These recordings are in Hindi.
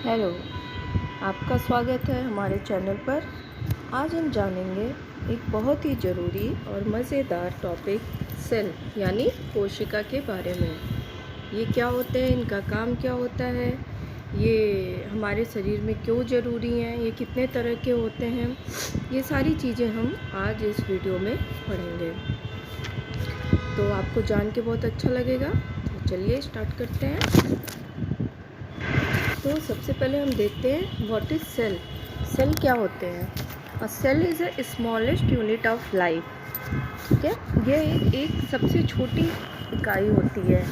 हेलो, आपका स्वागत है हमारे चैनल पर। आज हम जानेंगे एक बहुत ही ज़रूरी और मज़ेदार टॉपिक सेल यानी कोशिका के बारे में। ये क्या होते हैं, इनका काम क्या होता है, ये हमारे शरीर में क्यों ज़रूरी हैं, ये कितने तरह के होते हैं, ये सारी चीज़ें हम आज इस वीडियो में पढ़ेंगे। तो आपको जान के बहुत अच्छा लगेगा। तो चलिए स्टार्ट करते हैं। तो सबसे पहले हम देखते हैं व्हाट इज़ सेल। सेल क्या होते हैं? A cell is a smallest unit of life. ठीक है, ये एक सबसे छोटी इकाई होती है।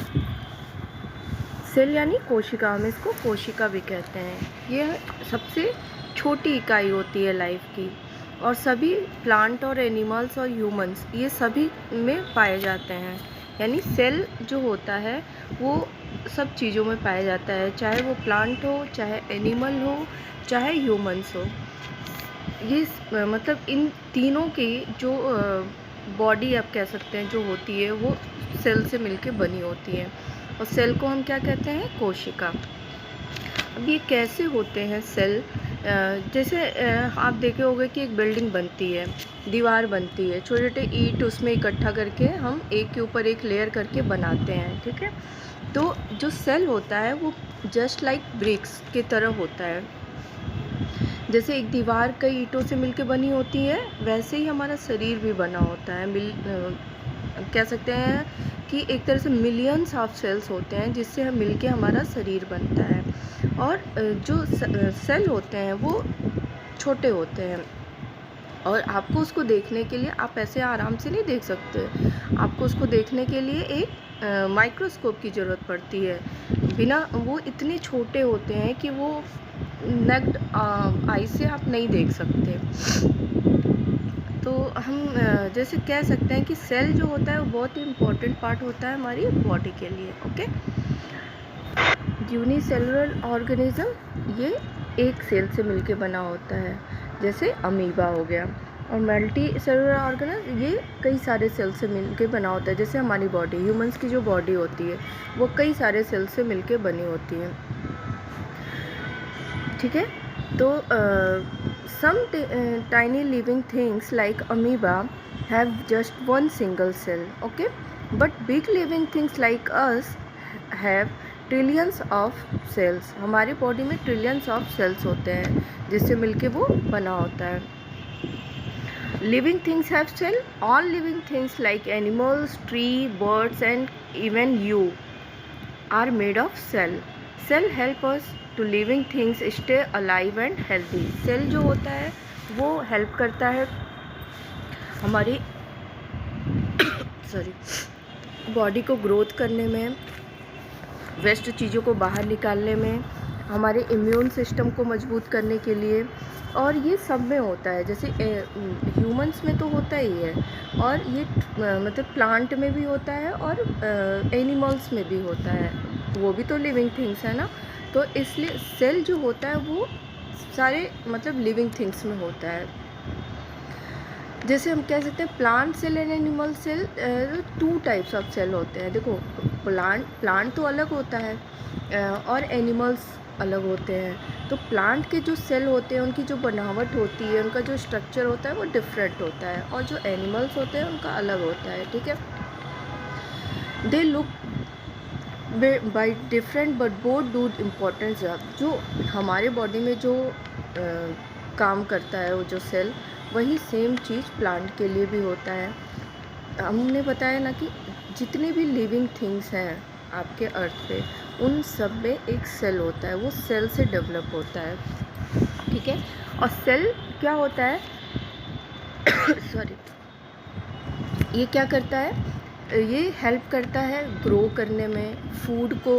सेल यानी कोशिका, हम इसको कोशिका भी कहते हैं। ये सबसे छोटी इकाई होती है लाइफ की, और सभी प्लांट और एनिमल्स और ह्यूमंस ये सभी में पाए जाते हैं। यानी सेल जो होता है वो सब चीज़ों में पाया जाता है, चाहे वो प्लांट हो, चाहे एनिमल हो, चाहे ह्यूमंस हो। ये मतलब इन तीनों की जो बॉडी आप कह सकते हैं जो होती है वो सेल से मिलके बनी होती है, और सेल को हम क्या कहते हैं? कोशिका। अब ये कैसे होते हैं सेल? जैसे आप देखे होंगे कि एक बिल्डिंग बनती है, दीवार बनती है, छोटे छोटे ईंट उसमें इकट्ठा करके हम एक के ऊपर एक लेयर करके बनाते हैं। ठीक है, तो जो सेल होता है वो जस्ट लाइक ब्रिक्स की तरह होता है। जैसे एक दीवार कई ईंटों से मिलके बनी होती है, वैसे ही हमारा शरीर भी बना होता है। कह सकते हैं कि एक तरह से मिलियंस ऑफ सेल्स होते हैं जिससे हम मिलके हमारा शरीर बनता है। और जो सेल होते हैं वो छोटे होते हैं, और आपको उसको देखने के लिए आप ऐसे आराम से नहीं देख सकते। आपको उसको देखने के लिए एक माइक्रोस्कोप की ज़रूरत पड़ती है। बिना वो इतने छोटे होते हैं कि वो नेक्ड आई से आप नहीं देख सकते। तो हम जैसे कह सकते हैं कि सेल जो होता है वो बहुत ही इम्पोर्टेंट पार्ट होता है हमारी बॉडी के लिए। ओके, यूनिसेलुलर ऑर्गेनिज्म ये एक सेल से मिलके बना होता है, जैसे अमीबा हो गया। और मल्टी सेलुलर ऑर्गेनिज्म ये कई सारे सेल से मिलके बना होता है, जैसे हमारी बॉडी, ह्यूमंस की जो बॉडी होती है वो कई सारे सेल से मिलके बनी होती है। ठीक है, तो some tiny living things like amoeba have just one single cell, okay, but big living things like us have trillions of cells. हमारी बॉडी में ट्रिलियंस ऑफ सेल्स होते हैं जिससे मिलके वो बना होता है। Living things have cell. All living things like animals, tree, birds and even you are made of cell. Cell help us to living things stay alive and healthy. Cell जो होता है वो हेल्प करता है हमारी बॉडी को ग्रोथ करने में, वेस्ट चीज़ों को बाहर निकालने में, हमारे इम्यून सिस्टम को मजबूत करने के लिए। और ये सब में होता है, जैसे ह्यूमंस में तो होता ही है, और ये मतलब प्लांट में भी होता है, और एनिमल्स में भी होता है। वो भी तो लिविंग थिंग्स है ना। तो इसलिए सेल जो होता है वो सारे मतलब लिविंग थिंग्स में होता है। जैसे हम कह सकते हैं plant cell and animal cell, 2 types of cell होते हैं। देखो, प्लांट तो अलग होता है और एनिमल्स अलग होते हैं। तो प्लांट के जो सेल होते हैं उनकी जो बनावट होती है, उनका जो स्ट्रक्चर होता है वो डिफरेंट होता है, और जो एनिमल्स होते हैं उनका अलग होता है। ठीक है, they look by different but both do important job. जो हमारे बॉडी में जो काम करता है वो जो सेल, वही सेम चीज़ प्लांट के लिए भी होता है। हमने बताया ना कि जितने भी लिविंग थिंग्स हैं आपके अर्थ पे, उन सब में एक सेल होता है, वो सेल से डेवलप होता है। ठीक है, और सेल क्या होता है सॉरी, ये क्या करता है? ये हेल्प करता है ग्रो करने में, फूड को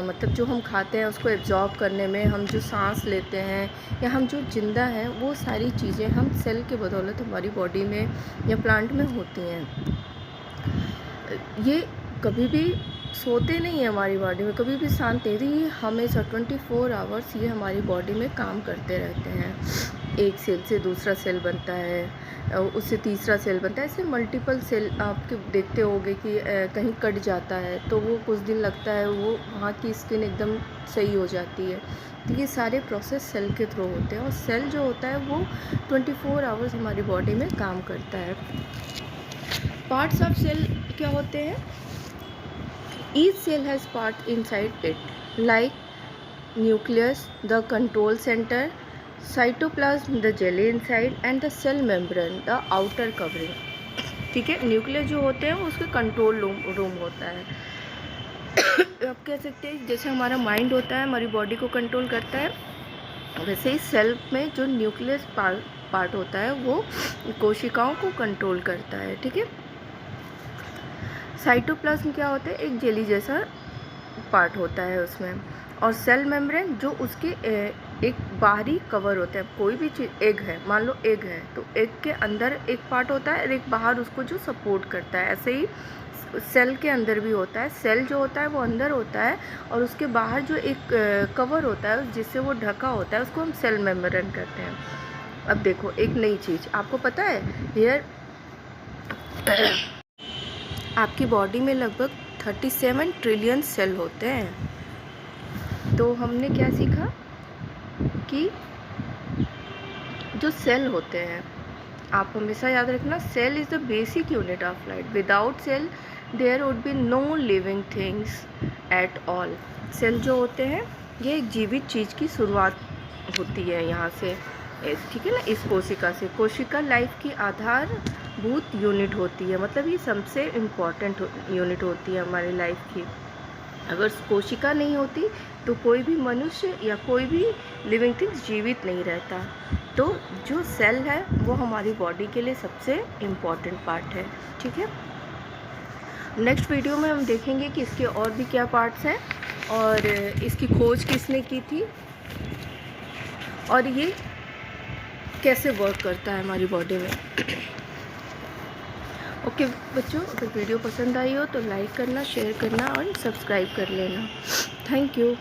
मतलब जो हम खाते हैं उसको एब्जॉर्ब करने में, हम जो सांस लेते हैं या हम जो जिंदा हैं वो सारी चीज़ें हम सेल के बदौलत हमारी बॉडी में या प्लांट में होती हैं। ये कभी भी सोते नहीं है हमारी बॉडी में, कभी भी शांत नहीं रहती, ये हमेशा 24 आवर्स ये हमारी बॉडी में काम करते रहते हैं। एक सेल से दूसरा सेल बनता है, उससे तीसरा सेल बनता है। ऐसे मल्टीपल सेल आपके देखते होंगे कि कहीं कट जाता है तो वो कुछ दिन लगता है, वो वहाँ की स्किन एकदम सही हो जाती है। तो ये सारे प्रोसेस सेल के थ्रू होते हैं, और सेल जो होता है वो 24 आवर्स हमारी बॉडी में काम करता है। पार्ट्स ऑफ सेल क्या होते हैं? Each cell has part inside it, like nucleus, the control center, cytoplasm, the jelly inside, and the cell membrane, the outer covering। ठीक है, न्यूक्लियस जो होते हैं उसके कंट्रोल रूम होता है। आप कह सकते हैं जैसे हमारा माइंड होता है, हमारी बॉडी को कंट्रोल करता है, वैसे ही सेल में जो न्यूक्लियस पार्ट होता है वो कोशिकाओं को कंट्रोल करता है। ठीक है। साइटोप्लाज्म क्या होता है? एक जेली जैसा पार्ट होता है उसमें। और सेल मेम्ब्रेन जो उसके एक बाहरी कवर होता है। कोई भी चीज़, एग है, मान लो एग है, तो एग के अंदर एक पार्ट होता है और एक बाहर उसको जो सपोर्ट करता है। ऐसे ही सेल के अंदर भी होता है। सेल जो होता है वो अंदर होता है, और उसके बाहर जो एक कवर होता है जिससे वो ढका होता है उसको हम सेल मेम्ब्रेन कहते हैं। अब देखो एक नई चीज़ आपको पता है, हेयर आपकी बॉडी में लगभग 37 ट्रिलियन सेल होते हैं। तो हमने क्या सीखा कि जो सेल होते हैं, आप हमेशा याद रखना, cell is the basic unit of life. Without cell there would be no living things at all. Cell जो होते हैं ये एक जीवित चीज़ की शुरुआत होती है यहाँ से, ठीक है ना, इस कोशिका से। कोशिका लाइफ की आधारभूत यूनिट होती है, मतलब ये सबसे इम्पॉर्टेंट यूनिट होती है हमारी लाइफ की। अगर कोशिका नहीं होती तो कोई भी मनुष्य या कोई भी लिविंग थिंग्स जीवित नहीं रहता। तो जो सेल है वो हमारी बॉडी के लिए सबसे इम्पॉर्टेंट पार्ट है। ठीक है। नेक्स्ट वीडियो में हम देखेंगे कि इसके और भी क्या पार्ट्स हैं, और इसकी खोज किसने की थी, और ये कैसे वर्क करता है हमारी बॉडी में। ओके बच्चों, अगर वीडियो पसंद आई हो तो लाइक करना, शेयर करना और सब्सक्राइब कर लेना। Thank you.